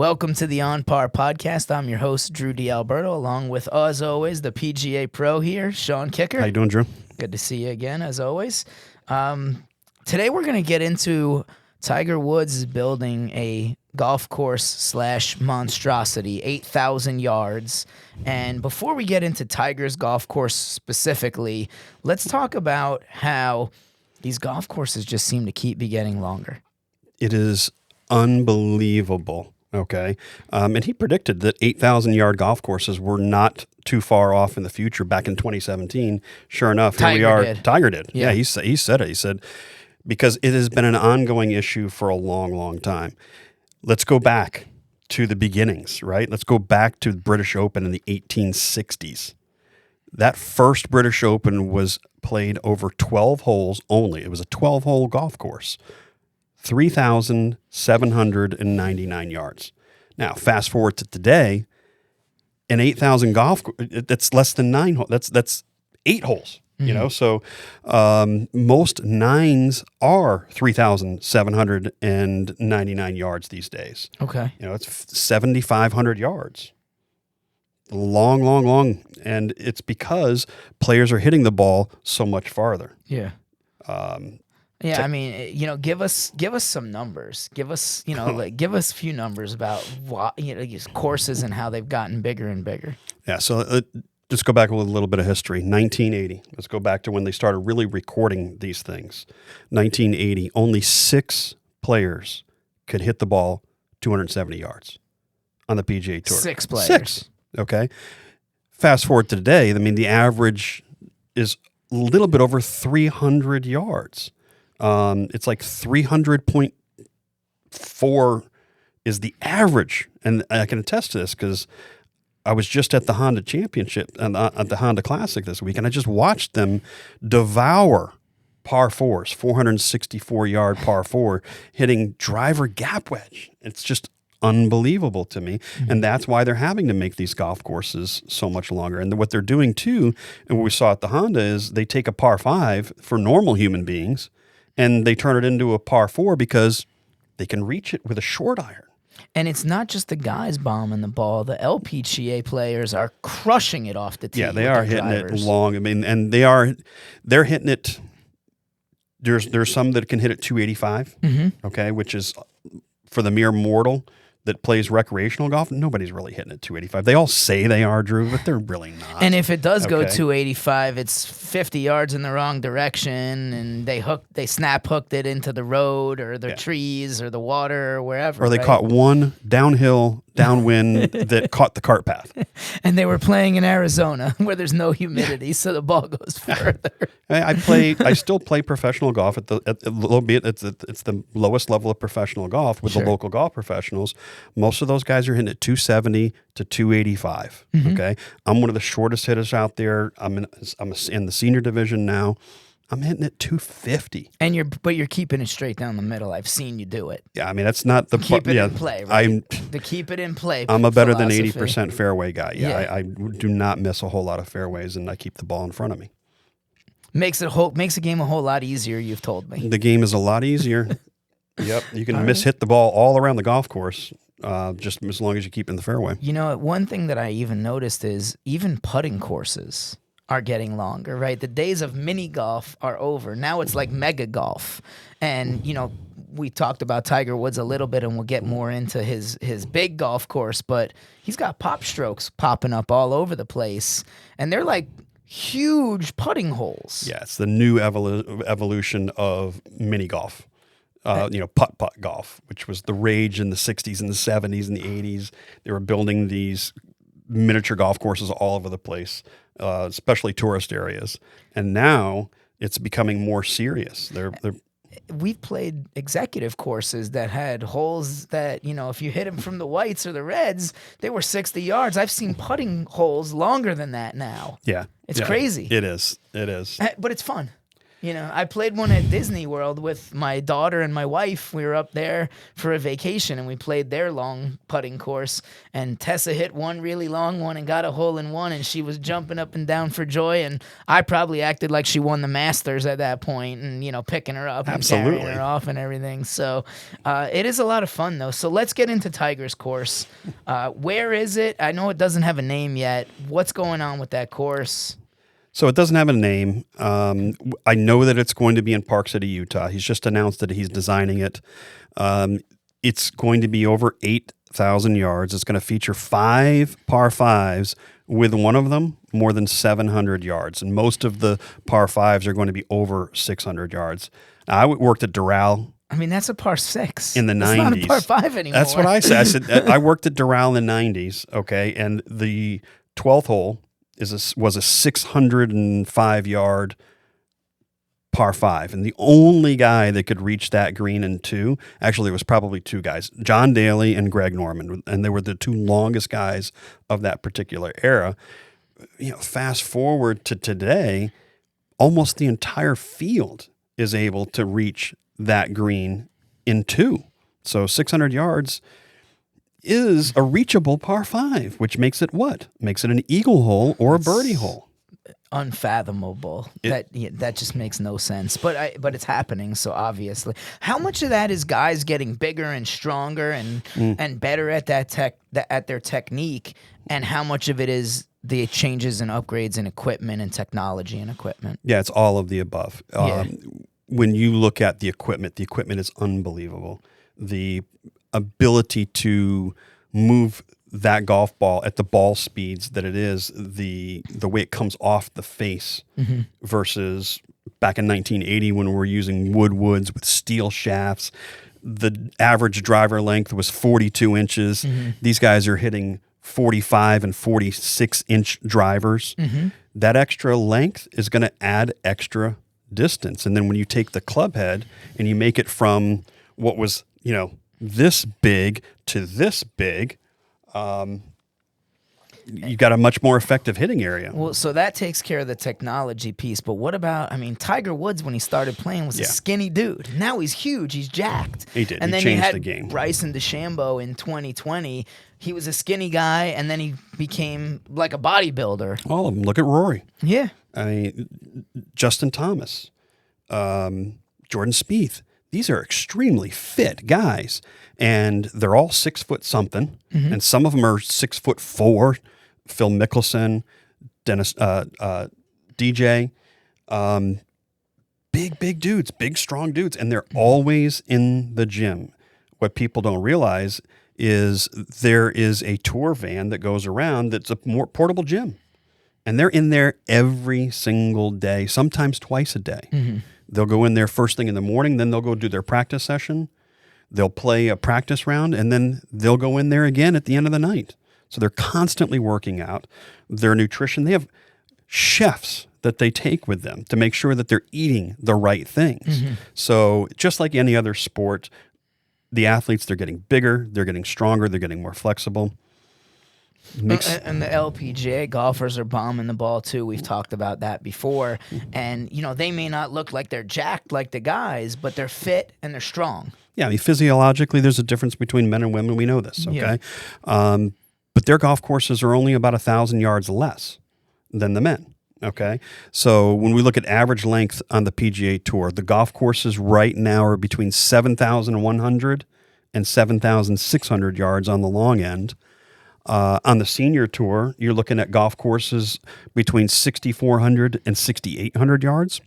Welcome to the OnPar podcast. I'm your host, Drew D'Alberto, along with, as always, the PGA Pro here, Sean Kicker. How you doing, Drew? Good to see you again, as always. Today we're going to get into Tiger Woods building a golf course / monstrosity, 8,000 yards. And before we get into Tiger's golf course specifically, let's talk about how these golf courses just seem to keep getting longer. It is unbelievable. Okay. And he predicted that 8,000-yard golf courses were not too far off in the future back in 2017. Sure enough, here we are. Tiger did. Yeah, he said it. He said, because it has been an ongoing issue for a long, long time. Let's go back to the beginnings, right? Let's go back to the British Open in the 1860s. That first British Open was played over 12 holes only. It was a 12-hole golf course. 3,799 yards. Now, fast forward to today, an 8,000 golf, that's less than 9 holes. That's 8 holes, you know? So most nines are 3,799 yards these days. Okay. You know, it's 7,500 yards. Long. And it's because players are hitting the ball so much farther. Yeah. I mean, give us some numbers. Give us, give us a few numbers about what, these courses and how they've gotten bigger and bigger. Yeah. So just go back with a little bit of history. 1980. Let's go back to when they started really recording these things. 1980. Only 6 players could hit the ball 270 yards on the PGA Tour. 6 players. 6. Okay. Fast forward to today. I mean, the average is a little bit over 300 yards. It's like 300.4 is the average. And I can attest to this because I was just at the Honda Championship and at the Honda Classic this week, and I just watched them devour par 4s, 464-yard par 4, hitting driver gap wedge. It's just unbelievable to me. And that's why they're having to make these golf courses so much longer. And what they're doing too, and what we saw at the Honda, is they take a par 5 for normal human beings, and they turn it into a par 4 because they can reach it with a short iron. And it's not just the guys bombing the ball. The LPGA players are crushing it off the tee. Yeah, they are hitting it long. I mean, and they're hitting it. There's some that can hit it 285, okay, which is for the mere mortal that plays recreational golf. Nobody's really hitting it 285. They all say they are, Drew, but they're really not. And if it does go 285, it's 50 yards in the wrong direction, and they snap hooked it into the road or the trees or the water or wherever. Or they caught one downhill, downwind that caught the cart path. And they were playing in Arizona where there's no humidity, so the ball goes further. I still play professional golf at a little bit. It's the lowest level of professional golf with the local golf professionals. Most of those guys are hitting at 270 to 285. Okay, I'm one of the shortest hitters out there. I'm in the senior division now. I'm hitting at 250. And you're keeping it straight down the middle. I've seen you do it. Yeah, I mean that's not the keep it in play. Right? The keep it in play. I'm a better than 80% fairway guy. Yeah, I do not miss a whole lot of fairways, and I keep the ball in front of me. Makes the game a whole lot easier. You've told me the game is a lot easier. Yep, you can hit the ball all around the golf course, just as long as you keep in the fairway. You know, one thing that I even noticed is even putting courses are getting longer, right? The days of mini golf are over. Now it's like mega golf. And, we talked about Tiger Woods a little bit, and we'll get more into his big golf course, but he's got pop strokes popping up all over the place, and they're like huge putting holes. Yeah, it's the new evolution of mini golf. Putt-putt golf, which was the rage in the 60s and the 70s and the 80s. They were building these miniature golf courses all over the place, especially tourist areas. And now it's becoming more serious. We've played executive courses that had holes that, if you hit them from the whites or the reds, they were 60 yards. I've seen putting holes longer than that now. Yeah. It's crazy. It is. But it's fun. You know, I played one at Disney World with my daughter and my wife. We were up there for a vacation and we played their long putting course. And Tessa hit one really long one and got a hole in one, and she was jumping up and down for joy. And I probably acted like she won the Masters at that point, and, you know, picking her up and carrying Absolutely. her off and everything. So it is a lot of fun, though. So let's get into Tiger's course. Where is it? I know it doesn't have a name yet. What's going on with that course? So it doesn't have a name. I know that it's going to be in Park City, Utah. He's just announced that he's designing it. It's going to be over 8,000 yards. It's going to feature 5 par 5s, with one of them more than 700 yards. And most of the par 5s are going to be over 600 yards. I worked at Doral I mean, that's a par 6. in the That's 90s. not a par 5 anymore. That's what I said. I said I worked at Doral in the 90s, okay? And the 12th hole was a 605-yard par 5. And the only guy that could reach that green in 2, actually it was probably 2 guys, John Daly and Greg Norman. And they were the 2 longest guys of that particular era. You know, fast forward to today, almost the entire field is able to reach that green in 2. So 600 yards is a reachable par 5, which makes it what? Makes it an eagle hole or a birdie hole. Unfathomable. That just makes no sense. But it's happening. So obviously, how much of that is guys getting bigger and stronger and better at at their technique, and how much of it is the changes and upgrades in equipment and technology and equipment? Yeah, it's all of the above. Yeah. When you look at the equipment is unbelievable. The ability to move that golf ball at the ball speeds that it is, the way it comes off the face versus back in 1980 when we were using woods with steel shafts. The average driver length was 42 inches. These guys are hitting 45 and 46-inch drivers. That extra length is going to add extra distance. And then when you take the club head and you make it from what was, you know, this big to this big, you got a much more effective hitting area. Well, so that takes care of the technology piece. But what about, I mean, Tiger Woods, when he started playing, was a skinny dude. Now he's huge. He's jacked. He did. And He then changed you had the game. Bryson DeChambeau in 2020. He was a skinny guy, and then he became like a bodybuilder. All of them. Look at Rory. Yeah. I mean, Justin Thomas, Jordan Spieth. These are extremely fit guys, and they're all 6 foot something, and some of them are 6'4". Phil Mickelson, Dennis, DJ, big dudes, big strong dudes, and they're always in the gym. What people don't realize is there is a tour van that goes around that's a more portable gym. And they're in there every single day, sometimes twice a day. They'll go in there first thing in the morning, then they'll go do their practice session. They'll play a practice round, and then they'll go in there again at the end of the night. So they're constantly working out. Their nutrition, they have chefs that they take with them to make sure that they're eating the right things. So just like any other sport, the athletes, they're getting bigger, they're getting stronger, they're getting more flexible. And the LPGA golfers are bombing the ball too. We've talked about that before. And, you know, they may not look like they're jacked like the guys, but they're fit and they're strong. Yeah, I mean, physiologically, there's a difference between men and women. We know this, okay? Yeah. But their golf courses are only about 1,000 yards less than the men, okay? So when we look at average length on the PGA Tour, the golf courses right now are between 7,100 and 7,600 yards on the long end. On the senior tour, you're looking at golf courses between 6,400 and 6,800 yards.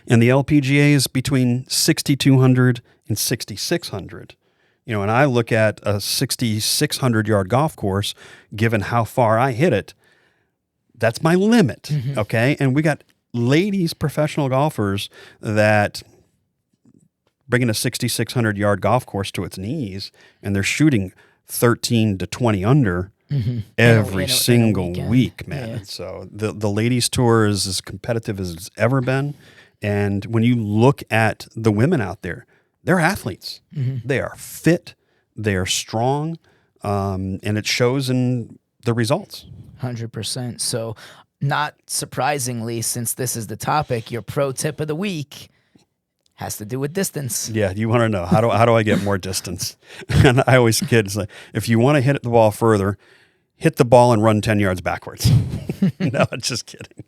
And the LPGA is between 6,200 and 6,600. You know, and I look at a 6,600-yard golf course, given how far I hit it, that's my limit, okay? And we got ladies, professional golfers that bringing a 6,600-yard golf course to its knees, and they're shooting 13 to 20 under every single week, man. Yeah. So the ladies tour is as competitive as it's ever been. And when you look at the women out there, they're athletes. They are fit. They are strong. And it shows in the results. 100%. So not surprisingly, since this is the topic, your pro tip of the week has to do with distance. Yeah, you want to know how do I get more distance? And I always kid, it's like, if you want to hit the ball further, hit the ball and run 10 yards backwards. No, I'm just kidding.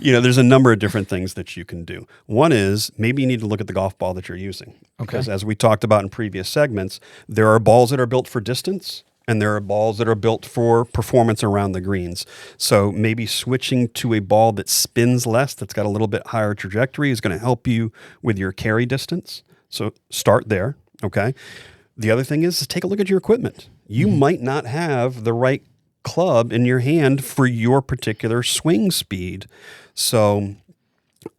There's a number of different things that you can do. One is maybe you need to look at the golf ball that you're using. Because as we talked about in previous segments, there are balls that are built for distance and there are balls that are built for performance around the greens. So maybe switching to a ball that spins less, that's got a little bit higher trajectory, is going to help you with your carry distance. So start there, okay? The other thing is to take a look at your equipment. You might not have the right club in your hand for your particular swing speed. So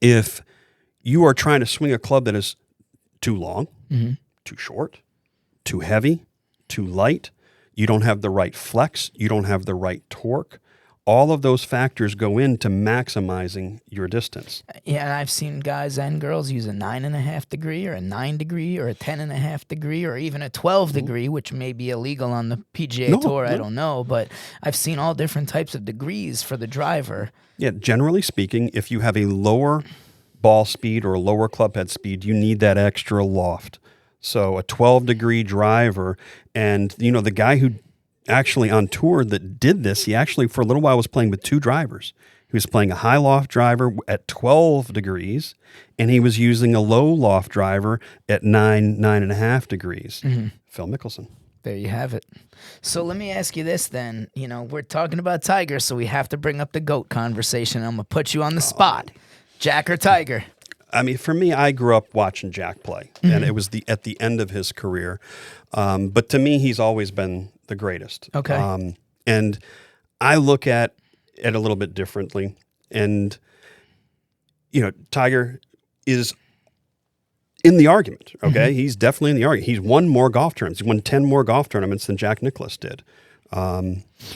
if you are trying to swing a club that is too long, too short, too heavy, too light, you don't have the right flex, you don't have the right torque, all of those factors go into maximizing your distance. Yeah, and I've seen guys and girls use a 9.5 degree or a 9 degree or a 10.5 degree or even a 12 degree, which may be illegal on the PGA Tour. I don't know, but I've seen all different types of degrees for the driver. Yeah, generally speaking, if you have a lower ball speed or a lower club head speed, you need that extra loft. So a 12-degree driver, and the guy who actually on tour that did this, he actually for a little while was playing with two drivers. He was playing a high loft driver at 12 degrees, and he was using a low loft driver at 9.5 degrees. Phil Mickelson. There you have it. So let me ask you this then. We're talking about Tiger, so we have to bring up the GOAT conversation. I'm going to put you on the spot. Jack or Tiger? I mean, for me, I grew up watching Jack play, and it was at the end of his career. But to me, he's always been the greatest. Okay. And I look at it a little bit differently. And, Tiger is in the argument, okay? He's definitely in the argument. He's won more golf tournaments. He won 10 more golf tournaments than Jack Nicklaus did.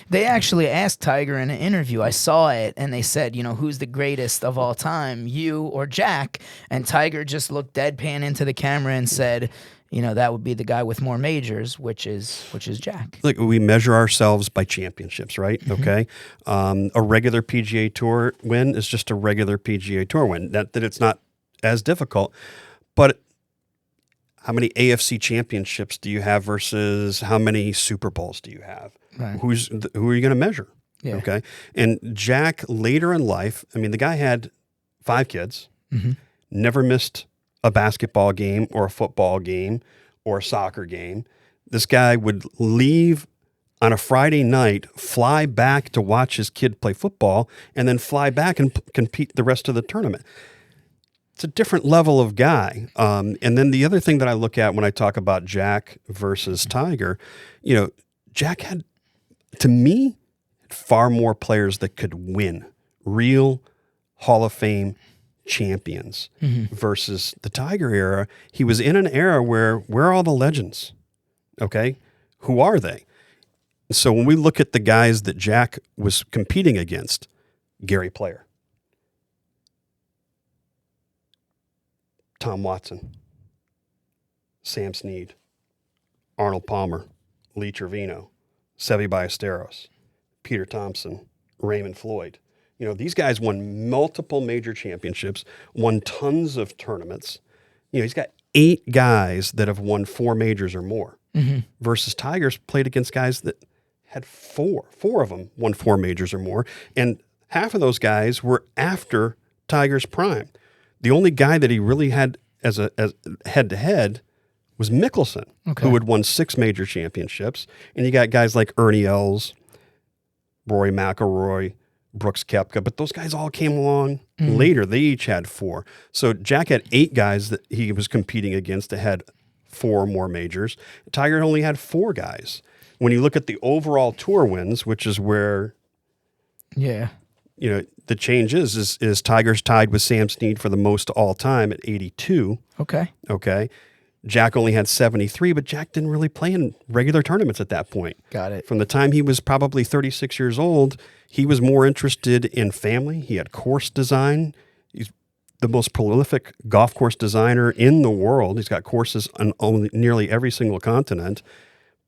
They actually asked Tiger in an interview. I saw it, and they said, who's the greatest of all time, you or Jack? And Tiger just looked deadpan into the camera and said, that would be the guy with more majors, which is Jack. Look, we measure ourselves by championships, right? Okay. A regular PGA Tour win is just a regular PGA Tour win. That it's not as difficult, but how many AFC championships do you have versus how many Super Bowls do you have? Right. Who are you going to measure? Yeah. Okay. And Jack, later in life, I mean, the guy had 5 kids, never missed a basketball game or a football game or a soccer game. This guy would leave on a Friday night, fly back to watch his kid play football, and then fly back and compete the rest of the tournament. It's a different level of guy. And then the other thing that I look at when I talk about Jack versus Tiger, Jack had, to me, far more players that could win, real Hall of Fame champions versus the Tiger era. He was in an era where are all the legends? Okay. Who are they? So when we look at the guys that Jack was competing against, Gary Player, Tom Watson, Sam Snead, Arnold Palmer, Lee Trevino, Seve Ballesteros, Peter Thompson, Raymond Floyd. These guys won multiple major championships, won tons of tournaments. He's got 8 guys that have won 4 majors or more versus Tiger's played against guys that had 4. 4 of them won 4 majors or more. And half of those guys were after Tiger's prime. The only guy that he really had as head-to-head was Mickelson, who had won 6 major championships. And you got guys like Ernie Els, Rory McIlroy, Brooks Koepka, but those guys all came along later. They each had 4. So Jack had 8 guys that he was competing against that had 4 more majors. Tiger only had 4 guys. When you look at the overall tour wins, which is where the change is Tiger's tied with Sam Snead for the most all time at 82. Okay. Jack only had 73, but Jack didn't really play in regular tournaments at that point. Got it. From the time he was probably 36 years old, he was more interested in family. He had course design. He's the most prolific golf course designer in the world. He's got courses on nearly every single continent.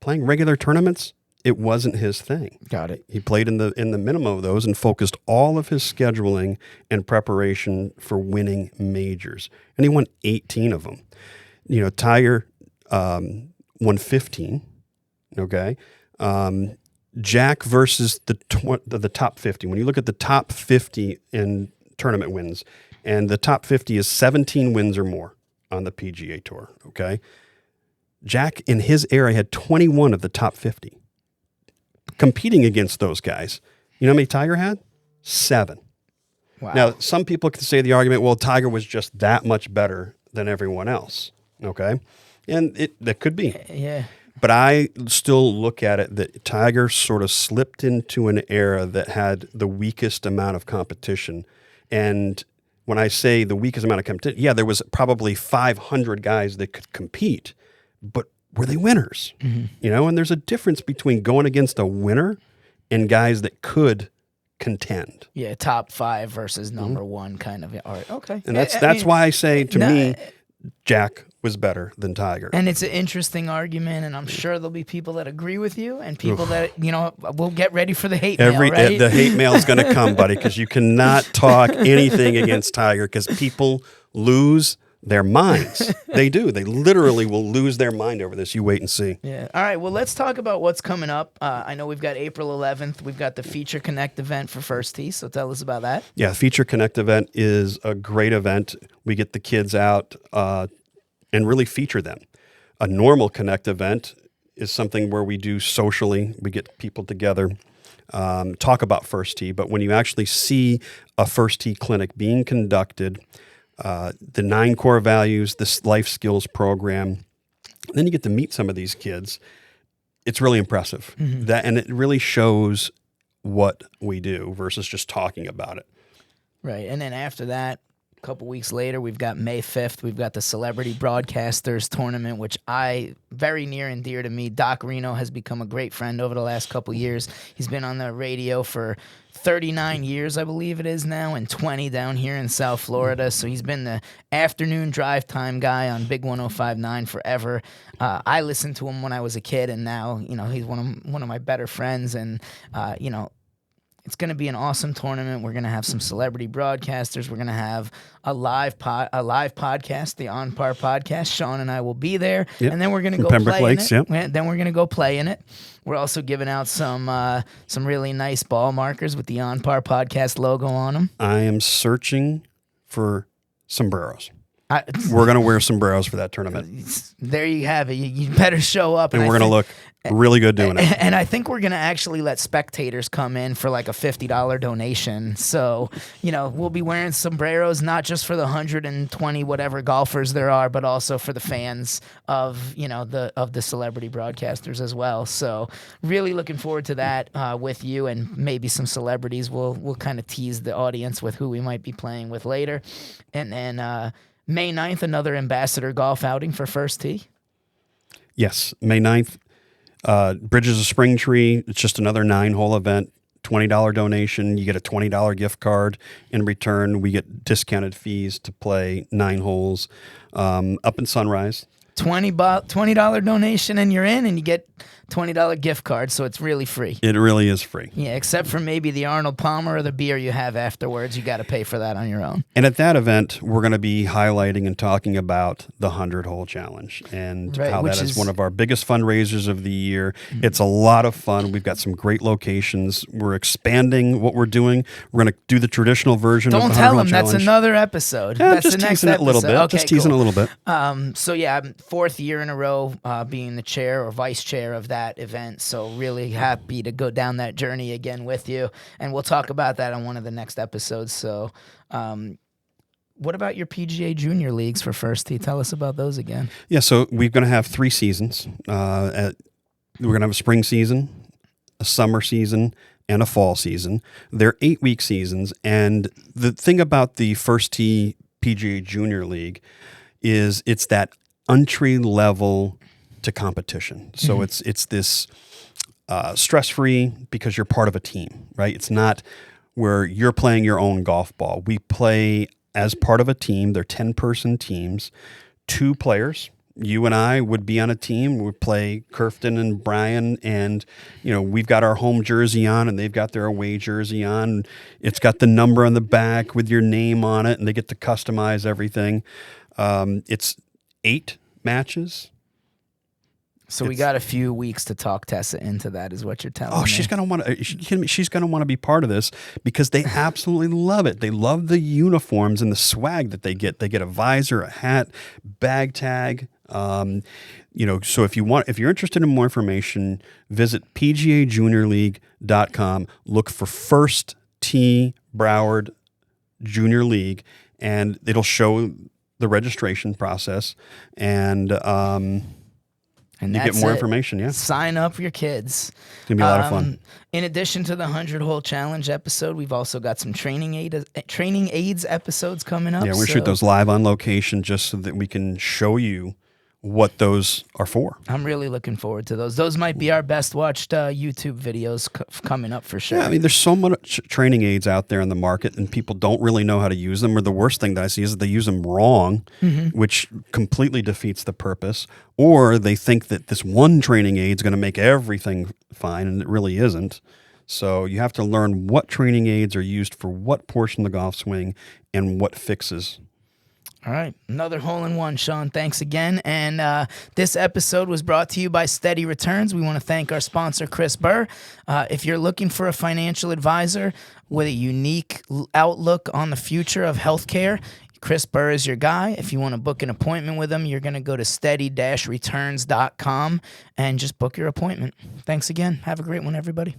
Playing regular tournaments, it wasn't his thing. Got it. He played in the minimum of those and focused all of his scheduling and preparation for winning majors. And he won 18 of them. Tiger won 15. Okay. Jack versus the top 50. When you look at the top 50 in tournament wins, and the top 50 is 17 wins or more on the PGA Tour. Okay. Jack in his era had 21 of the top 50. Competing against those guys. You know how many Tiger had? 7. Wow. Now, some people can say the argument, well, Tiger was just that much better than everyone else. Okay. And that could be. Yeah. But I still look at it that Tiger sort of slipped into an era that had the weakest amount of competition. And when I say the weakest amount of competition, yeah, there was probably 500 guys that could compete, but were they winners? Mm-hmm. And there's a difference between going against a winner and guys that could contend. Yeah, top 5 versus number 1 kind of. All right, okay. And that's why I say, to me, Jack was better than Tiger. And it's an interesting argument, and I'm sure there'll be people that agree with you and people that, will get ready for the hate mail, right? The hate mail is going to come, buddy, because you cannot talk anything against Tiger because people lose their minds. They do. They literally will lose their mind over this. You wait and see. Yeah. All right. Well, let's talk about what's coming up. I know we've got April 11th. We've got the Feature Connect event for First Tee. So tell us about that. Yeah. Feature Connect event is a great event. We get the kids out and really feature them. A normal Connect event is something where we do socially. We get people together, talk about First Tee. But when you actually see a First Tee clinic being conducted, the 9 core values, this life skills program, then you get to meet some of these kids. It's really impressive. Mm-hmm. And it really shows what we do versus just talking about it. Right. And then after that, a couple weeks later, we've got May 5th. We've got the Celebrity Broadcasters Tournament, which very near and dear to me. Doc Reno has become a great friend over the last couple years. He's been on the radio for 39 years, I believe it is now, and 20 down here in South Florida. So he's been the afternoon drive time guy on Big 105.9 forever. I listened to him when I was a kid, and now, he's one of my better friends, and, it's going to be an awesome tournament. We're going to have some celebrity broadcasters. We're going to have a live podcast, the OnPar podcast. Sean and I will be there, and then we're going to go Pembroke play Lakes, in it. Yep. Then we're going to go play in it. We're also giving out some really nice ball markers with the OnPar podcast logo on them. I am searching for sombreros. We're going to wear sombreros for that tournament. There you have it. You better show up. And we're going to look really good doing it. And I think we're going to actually let spectators come in for like a $50 donation. So, we'll be wearing sombreros, not just for the 120 whatever golfers there are, but also for the fans of, the celebrity broadcasters as well. So really looking forward to that with you, and maybe some celebrities. We'll kind of tease the audience with who we might be playing with later. And then May 9th, another ambassador golf outing for First Tee. Yes, May 9th. Bridges of Springtree. It's just another 9-hole event. $20 donation. You get a $20 gift card in return. We get discounted fees to play 9 holes up in Sunrise. $20 donation and you're in, and you get $20 gift card, so it's really free. It really is free. Yeah, except for maybe the Arnold Palmer or the beer you have afterwards. You got to pay for that on your own. And at that event, we're going to be highlighting and talking about the 100-hole challenge and how that is one of our biggest fundraisers of the year. Mm-hmm. It's a lot of fun. We've got some great locations. We're expanding what we're doing. We're going to do the traditional version of the 100-hole challenge. Don't tell them. That's another episode. Yeah, that's just the next teasing it a little bit. Okay, just teasing cool. a little bit. So yeah, 4th year in a row being the chair or vice chair of that event. So really happy to go down that journey again with you. And we'll talk about that on one of the next episodes. So what about your PGA Junior Leagues for First Tee? Tell us about those again. Yeah, so we're going to have 3 seasons. We're going to have a spring season, a summer season, and a fall season. They're 8-week seasons. And the thing about the First Tee PGA Junior League is it's that entry level to competition. So mm-hmm. it's this stress-free because you're part of a team, right? It's not where you're playing your own golf ball. We play as part of a team. They're 10-person teams, 2 players you and I would be on a team. We'd play Curfton and Brian, and we've got our home jersey on, and they've got their away jersey on. It's got the number on the back with your name on it, and they get to customize everything. It's 8 matches. So we got a few weeks to talk Tessa into that, is what you're telling me. Oh, she's gonna want to. She's gonna want to be part of this because they absolutely love it. They love the uniforms and the swag that they get. They get a visor, a hat, bag tag. So if you're interested in more information, visit pgajuniorleague.com. Look for First T Broward Junior League, and it'll show the registration process and you get more information, yeah. Sign up for your kids. It's going to be a lot of fun. In addition to the 100-hole challenge episode, we've also got some training aids episodes coming up. Yeah, we shoot those live on location just so that we can show you what those are for. I'm really looking forward to those. Those might be our best watched YouTube videos coming up for sure. Yeah, I mean, there's so much training aids out there in the market, and people don't really know how to use them. Or the worst thing that I see is that they use them wrong, which completely defeats the purpose. Or they think that this one training aid is going to make everything fine, and it really isn't. So you have to learn what training aids are used for what portion of the golf swing and what fixes. All right, another hole-in-one, Sean. Thanks again. And this episode was brought to you by Steady Returns. We want to thank our sponsor, Chris Burr. If you're looking for a financial advisor with a unique outlook on the future of healthcare, Chris Burr is your guy. If you want to book an appointment with him, you're going to go to steady-returns.com and just book your appointment. Thanks again. Have a great one, everybody.